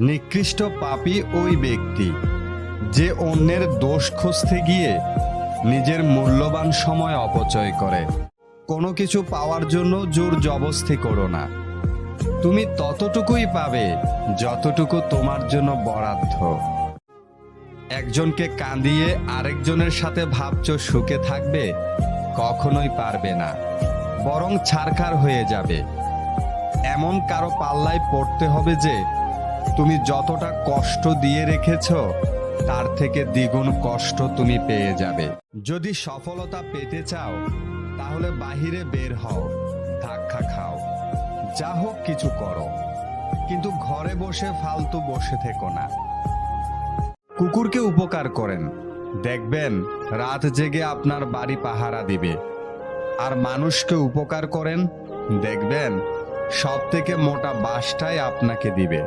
নিকৃষ্ট পাপী ওই ব্যক্তি যে অন্যের দোষ খুঁজতে গিয়ে নিজের মূল্যবান সময় অপচয় করে। কোনো কিছু পাওয়ার জন্য জোর জবরদস্তি করো না। তুমি ততটুকুই পাবে যতটুকু তোমার জন্য বরাদ্দ। একজনকে কাঁদিয়ে আরেকজনের সাথে ভাবছো সুখে থাকবে, কখনোই পারবে না, বরং ছারখার হয়ে যাবে। এমন কারো পাল্লায় পড়তে হবে যে তুমি যতটা কষ্ট দিয়ে রেখেছ তার থেকে দ্বিগুণ কষ্ট তুমি পেয়ে যাবে। যদি সফলতা পেতে চাও তাহলে বাহিরে বের হও, ধাক্কা খাও, যা হোক কিছু করো, কিন্তু ঘরে বসে ফালতু বসে থেকো না। কুকুরকে উপকার করেন, দেখবেন রাত জেগে আপনার বাড়ি পাহারা দিবে। আর মানুষকে উপকার করেন, দেখবেন সব থেকে মোটা বাসটাই আপনাকে দিবে।